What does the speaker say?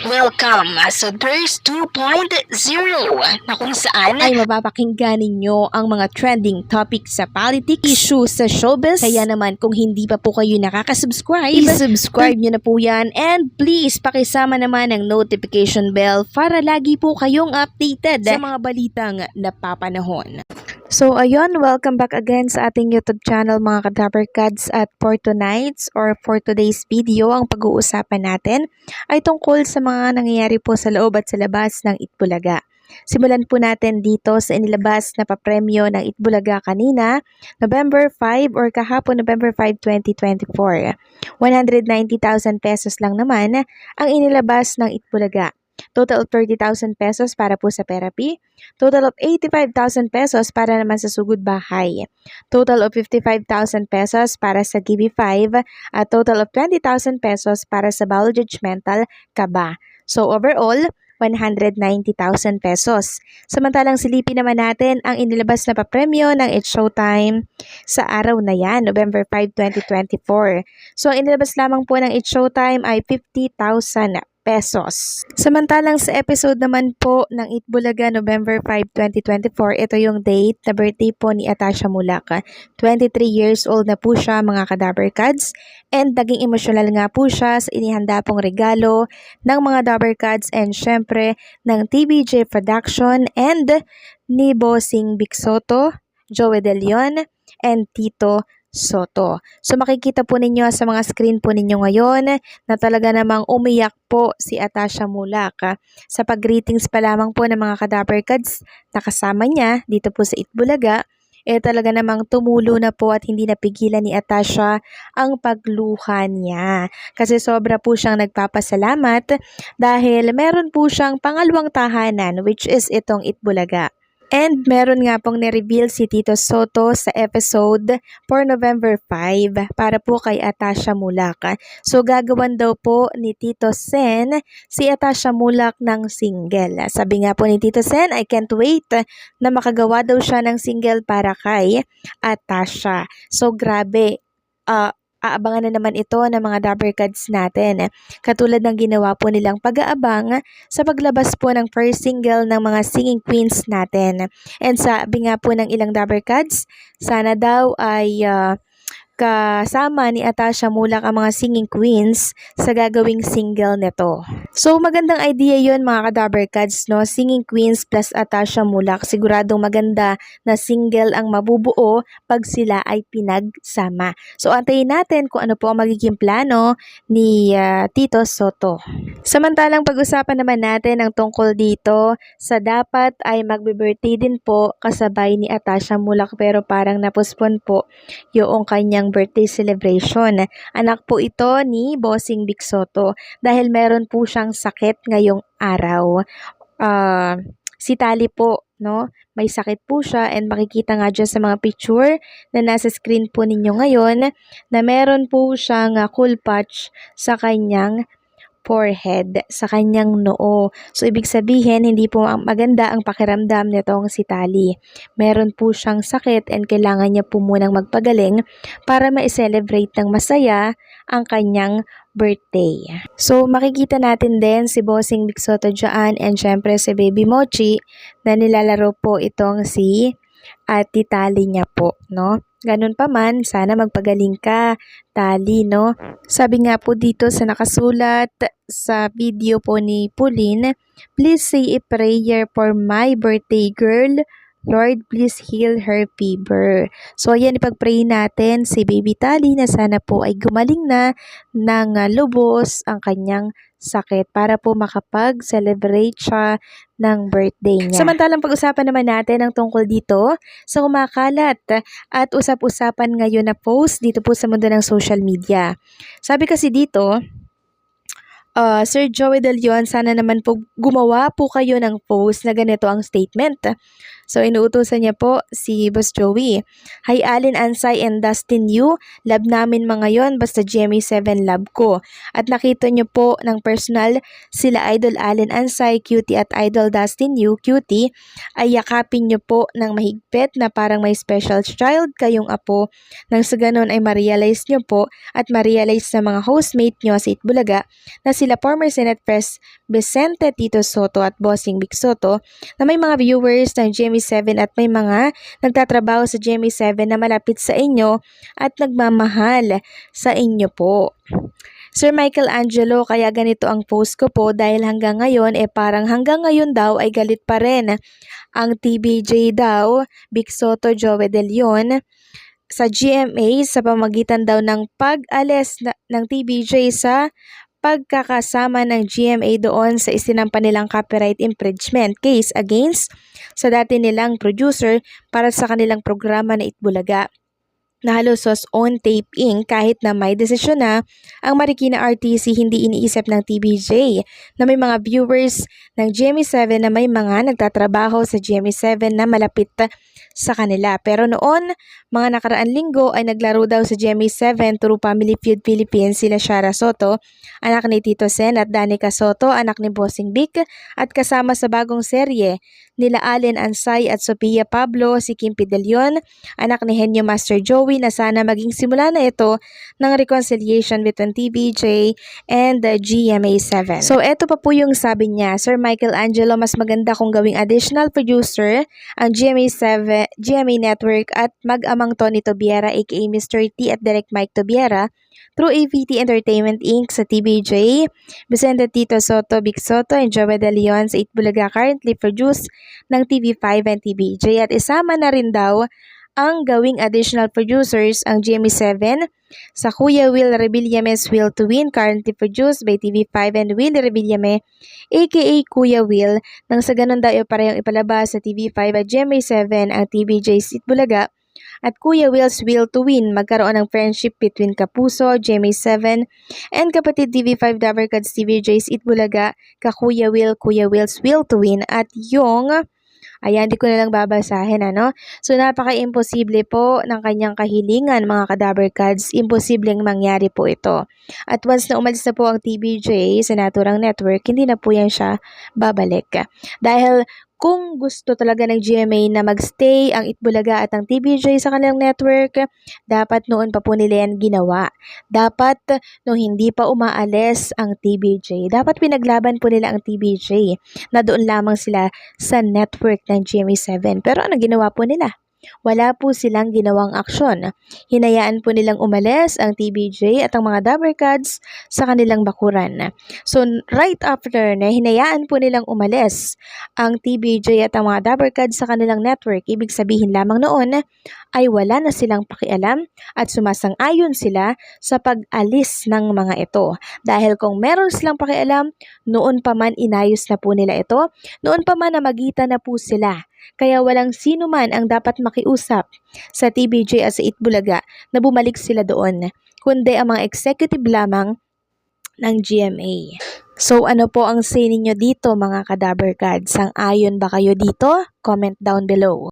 Welcome sa Thirst 2.0 na kung saan ay mapapakinggan ninyo ang mga trending topics sa politics, issues sa showbiz. Kaya naman kung hindi pa po kayo nakaka-subscribe, i-subscribe nyo na po yan. And please, pakisama naman ang notification bell para lagi po kayong updated sa mga balitang napapanahon. So ayun, welcome back again sa ating YouTube channel mga ka-Dappercads, at for tonight's or for today's video, ang pag-uusapan natin ay tungkol sa mga nangyayari po sa loob at sa labas ng Itbulaga. Simulan po natin dito sa inilabas na papremyo ng Itbulaga kanina, November 5 or kahapon November 5, 2024. 190,000 pesos lang naman ang inilabas ng Itbulaga. Total of 30,000 pesos para po sa therapy. Total of 85,000 pesos para naman sa sugod bahay. Total of 55,000 pesos para sa GB5 at total of 20,000 pesos para sa bowel judgmental kaba. So overall, 190,000 pesos. Samantalang silipin naman natin ang inilabas na papremyo ng It's Showtime sa araw na yan, November 5, 2024. So ang inilabas lamang po ng It's Showtime ay 50,000 pesos. Samantalang sa episode naman po ng Itbulaga November 5, 2024, ito yung date na birthday po ni Atasha Mulak. 23 years old na po siya mga ka-Dappercads, and naging emosyonal nga po siya sa inihanda pong regalo ng mga Dappercads and syempre ng TVJ Production and ni Bossing Bicsoto, Joey De Leon, and Tito Soto. So makikita po ninyo sa mga screen po ninyo ngayon na talaga namang umiyak po si Atasha Mulak. Sa pag-greetings pa lamang po ng mga ka-Dappercads na kasama niya dito po sa Itbulaga, talaga namang tumulo na po at hindi napigilan ni Atasha ang pagluha niya. Kasi sobra po siyang nagpapasalamat dahil meron po siyang pangalawang tahanan, which is itong Itbulaga. And meron nga pong nireveal si Tito Soto sa episode for November 5 para po kay Atasha Mulak. So gagawan daw po ni Tito Sen si Atasha Mulak ng single. Sabi nga po ni Tito Sen, I can't wait na makagawa daw siya ng single para kay Atasha. So grabe, aabangan na naman ito ng mga Dappercads natin. Katulad ng ginawa po nilang pag-aabang sa paglabas po ng first single ng mga singing queens natin. And sabi nga po ng ilang Dappercads, sana daw ay kasama ni Atasha Mulak ang mga singing queens sa gagawing single nito. So magandang idea yon mga ka-Dappercads, no? Singing queens plus Atasha Mulak. Siguradong maganda na single ang mabubuo pag sila ay pinagsama. So antayin natin kung ano po ang magiging plano ni Tito Soto. Samantalang pag-usapan naman natin ang tungkol dito sa dapat ay magbe-birthday din po kasabay ni Atasha Mulak, pero parang napospon po yung kanyang birthday celebration. Anak po ito ni Bossing Bicsoto dahil meron po siyang sakit ngayong araw. Si Tali po, no? May sakit po siya, and makikita nga dyan sa mga picture na nasa screen po ninyo ngayon na meron po siyang cool patch sa kanyang forehead, sa kanyang noo. So, ibig sabihin, hindi po maganda ang pakiramdam nitong si Tali. Meron po siyang sakit and kailangan niya po munang magpagaling para ma-celebrate ng masaya ang kanyang birthday. So, makikita natin din si Bossing Bicsoto dyan and syempre si Baby Mochi na nilalaro po itong si Ate Tali niya po, no? Ganun pa man, sana magpagaling ka, Tali, no? Sabi nga po dito sa nakasulat sa video po ni Pauline, please say a prayer for my birthday girl. Lord, please heal her fever. So, ayan, ipag-pray natin si Baby Tali na sana po ay gumaling na ng lubos ang kanyang sakit para po makapag-celebrate siya ng birthday niya. Samantalang pag-usapan naman natin ang tungkol dito sa kumakalat at usap-usapan ngayon na post dito po sa mundo ng social media. Sabi kasi dito, Sir Joey De Leon, sana naman po gumawa po kayo ng post na ganito ang statement. So, inuutusan niya po si Boss Joey. Hi Allen Ansay and Dustin Yu, love namin mga yon basta GMA7 love ko. At nakita niyo po ng personal sila Idol Allen Ansay, Cutie at Idol Dustin Yu, Cutie, ay yakapin niyo po ng mahigpit na parang may special child kayong apo. Nang sa ganun ay ma-realize niyo po at ma-realize sa mga hostmate niyo sa Itbulaga na sila former Senate Pres Vicente Tito Soto at Bossing Vic Soto na may mga viewers ng GMA7 at may mga nagtatrabaho sa GMA7 na malapit sa inyo at nagmamahal sa inyo po. Sir Michael Angelo, kaya ganito ang post ko po dahil hanggang ngayon parang hanggang ngayon daw ay galit pa rin ang TBJ daw, Vic Soto, Joey De Leon sa GMA sa pamagitan daw ng pag-alis ng TBJ sa pagkakasama ng GMA doon sa isinampa nilang copyright infringement case against sa dati nilang producer para sa kanilang programa na Itbulaga na halos was on taping kahit na may desisyon na ang Marikina RTC, hindi iniisip ng TBJ na may mga viewers ng GMA7 na may mga nagtatrabaho sa GMA7 na malapit sa kanila. Pero noon, mga nakaraan linggo ay naglaro daw sa GMA7 through Family Feud Philippines sila Shara Soto, anak ni Tito Sen, at Danica Soto, anak ni Bossing Vic, at kasama sa bagong serye nila Allen Ansay at Sophia Pablo, si Kimpi De Leon, anak ni Henyo Master Joey, na sana maging simula na ito ng reconciliation between TBJ and the GMA7. So eto pa po yung sabi niya, Sir Michael Angelo, mas maganda kung gawing additional producer ang GMA Network at mag-amang Tony Tobiera aka Mr. T at Direct Mike Tobiera through AVT Entertainment Inc. sa TBJ, Vicente Tito Soto, Vic Soto, and Joey De Leon sa Itbulaga currently produced ng TV5 and TBJ, at isama na rin daw ang gawing additional producers ang GMA7 sa Kuya Will Revillame's Will to Win, currently produced by TV5 and Will Revillame aka Kuya Will, nang sa ganun daw parehong ipalabas sa TV5 at GMA7 ang TBJ's Itbulaga at Kuya Will's Will to Win. Magkaroon ng friendship between Kapuso, GMA7 and kapatid TV5 Dabber Cards TVJ's Itbulaga ka Kuya Will's Will to Win at yung ayan, di ko na lang babasahin, ano? So, napaka-imposible po ng kanyang kahilingan, mga Kadaber Cards. Imposibleng mangyari po ito. At once na umalis na po ang TBJ sa naturang network, hindi na po yan siya babalik. Dahil kung gusto talaga ng GMA na magstay ang Itbulaga at ang TBJ sa kanilang network, dapat noon pa po nila yan ginawa. Dapat nung hindi pa umaalis ang TBJ, dapat pinaglaban po nila ang TBJ na doon lamang sila sa network ng GMA7. Pero ano ginawa po nila? Wala po silang ginawang aksyon. Hinayaan po nilang umalis ang TBJ at ang mga Dabber Cards sa kanilang bakuran. So, right after na hinayaan po nilang umalis ang TBJ at ang mga Dabber Cards sa kanilang network, ibig sabihin lamang noon ay wala na silang pakialam at sumasang-ayon sila sa pag-alis ng mga ito. Dahil kung meron silang pakialam, noon pa man inayos na po nila ito, noon pa man namagitan na po sila. Kaya walang sino man ang dapat makiusap sa TBJ at sa Itbulaga na bumalik sila doon, kundi ang mga executive lamang ng GMA. So ano po ang say ninyo dito, mga Kadaber Cards? Sang-ayon ba kayo dito? Comment down below.